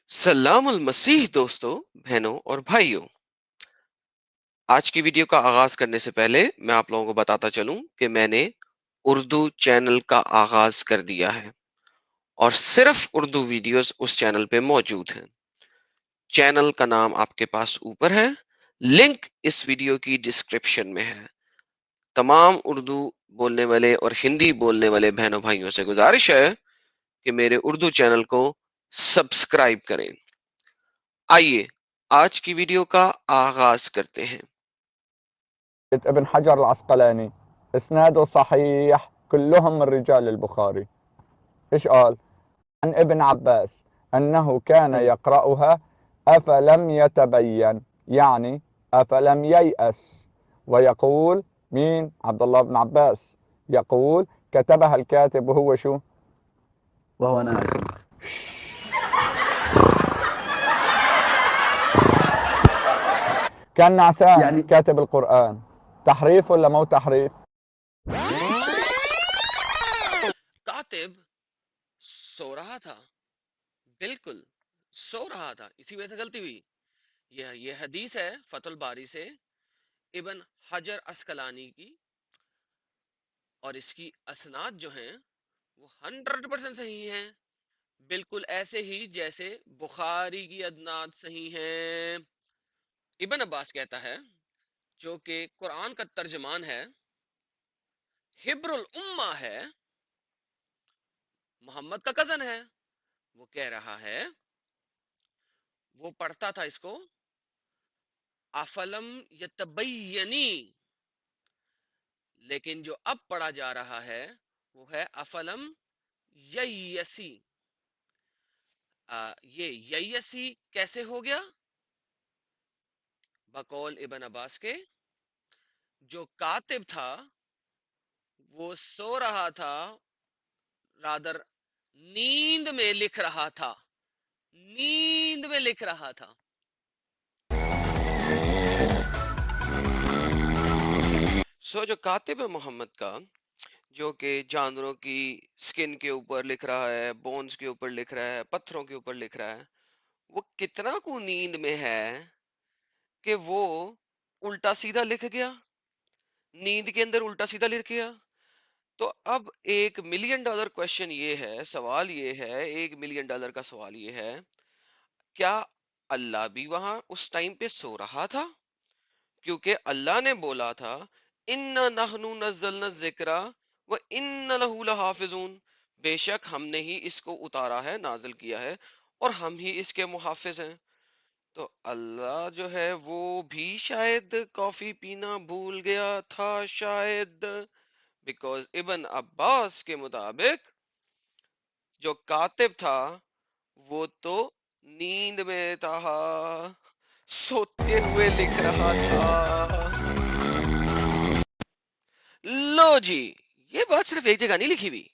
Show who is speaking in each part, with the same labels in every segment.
Speaker 1: सलाम मसीह दोस्तों, बहनों और भाइयों। आज की वीडियो का आगाज करने से पहले मैं आप लोगों को बताता चलूं कि मैंने उर्दू चैनल का आगाज कर दिया है और सिर्फ उर्दू वीडियोस उस चैनल पे मौजूद हैं। चैनल का नाम आपके पास ऊपर है, लिंक इस वीडियो की डिस्क्रिप्शन में है। तमाम उर्दू बोलने वाले और हिंदी बोलने वाले बहनों भाइयों से गुजारिश है कि मेरे उर्दू चैनल को सब्सक्राइब करें। आइए आज की वीडियो का आगाज करते हैं।
Speaker 2: ابن حجر العسقلاني اسناده صحيح كلهم من رجال البخاري. ايش قال؟ عن ابن عباس انه كان يقرأها افلم يتبين، يعني افلم ييأس، ويقول مين؟ عبد الله بن عباس يقول كتبها الكاتب وهو شو؟
Speaker 3: وهو ناسي.
Speaker 2: كان نعسان
Speaker 3: يعني
Speaker 2: كاتب القرآن. تحريف ولا مو تحريف؟
Speaker 1: कातिब सो रहा था, बिल्कुल सो रहा था, इसी वजह से गलती हुई। ये हदीस है फतुल बारी से इब्न हजर अस्कलानी की, और इसकी असनाद जो हैं वो 100% सही हैं, बिल्कुल ऐसे ही जैसे बुखारी की अदनाद सही हैं। इब्न अब्बास कहता है, जो कि कुरान का तर्जमान है, हिब्रुल उम्मा है, मोहम्मद का कजन है, वो कह रहा है, वो पढ़ता था इसको अफलम यतबय्यनी, लेकिन जो अब पढ़ा जा रहा है वो है अफलम ययसी। ये ययसी कैसे हो गया? बकौल इब्न अब्बास के, जो कातिब था वो सो रहा था, रादर नींद में लिख रहा था, नींद में लिख रहा था। जो कातिब है मोहम्मद का, जो कि जानवरों की स्किन के ऊपर लिख रहा है, बोन्स के ऊपर लिख रहा है, पत्थरों के ऊपर लिख रहा है, वो कितना को नींद में है कि वो उल्टा सीधा लिख गया, नींद के अंदर उल्टा सीधा लिख गया। तो अब $1 मिलियन क्वेश्चन ये है, सवाल ये है, $1 मिलियन का सवाल ये है, क्या अल्लाह भी वहां उस टाइम पे सो रहा था? क्योंकि अल्लाह ने बोला था, इन्ना नहनु नज़्ज़लना ज़िक्रा व इन्ना लहू लहाफ़िज़ून, बेशक हमने ही इसको उतारा है, नाजिल किया है, और हम ही इसके मुहाफिज हैं। तो अल्लाह जो है वो भी शायद कॉफी पीना भूल गया था, शायद, बिकॉज इब्न अब्बास के मुताबिक जो कातिब था वो तो नींद में था, सोते हुए लिख रहा था। लो जी, ये बात सिर्फ एक जगह नहीं लिखी हुई,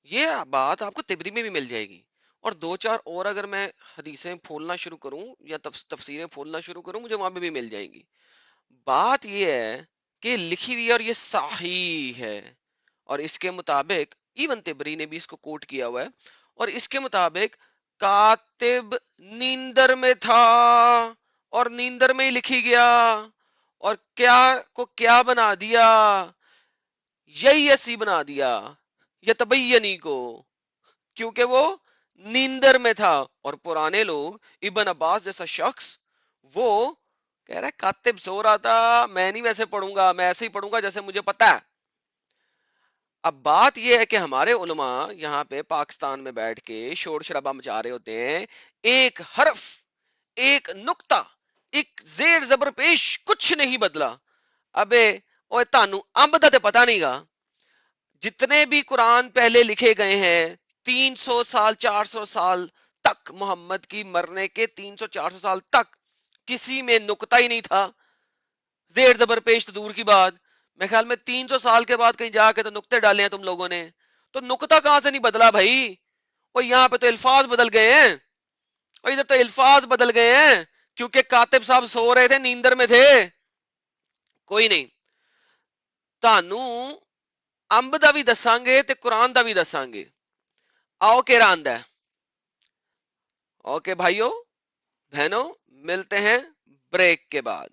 Speaker 1: ये बात आपको तिबरी में भी मिल जाएगी, और दो चार और अगर मैं हदीसें खोलना शुरू करूं या तफसीरें खोलना शुरू करूं, मुझे वहां पे भी मिल जाएंगी। बात ये है कि लिखी हुई है और ये सही है, और इसके मुताबिक इवन तिबरी ने भी इसको कोट किया हुआ है, और इसके मुताबिक कातिब नींदर में था और नींदर में ही लिखी गया, और क्या को क्या बना दिया, यही ऐसी बना दिया या तबयनी को, क्योंकि वो नींदर में था। और पुराने लोग, इब्न अब्बास जैसा शख्स, वो कह रहा है कातिब सो रहा था, मैं नहीं वैसे पढ़ूंगा, मैं ऐसे ही पढ़ूंगा जैसे मुझे पता है। अब बात यह है कि हमारे उलमा यहाँ पे पाकिस्तान में बैठ के शोर शराबा मचा रहे होते हैं, एक हर्फ, एक नुक्ता, एक जेर जबर पेश कुछ नहीं बदला। अबे ओए तानू अंब दा ते पता नहीं गा, जितने भी कुरान पहले लिखे गए हैं 300 साल 400 साल तक, मोहम्मद की मरने के 300 400 साल तक किसी में नुक्ता ही नहीं था, जेर जबर पेश तो दूर की बात। मैं ख्याल में 300 साल के बाद कहीं जाके तो नुक्ते डाले हैं तुम लोगों ने, तो नुक्ता कहां से नहीं बदला भाई? और यहाँ पे तो अल्फाज बदल गए हैं, और इधर तो अल्फाज बदल गए हैं, क्योंकि कातिब साहब सो रहे थे, नींदर में थे। कोई नहीं, तानू अंब दा भी दसांगे ते कुरान दा भी दसांगे। आओ केरा आंदा है, اوکے بھائیوں بہنوں، ملتے ہیں بریک کے بعد.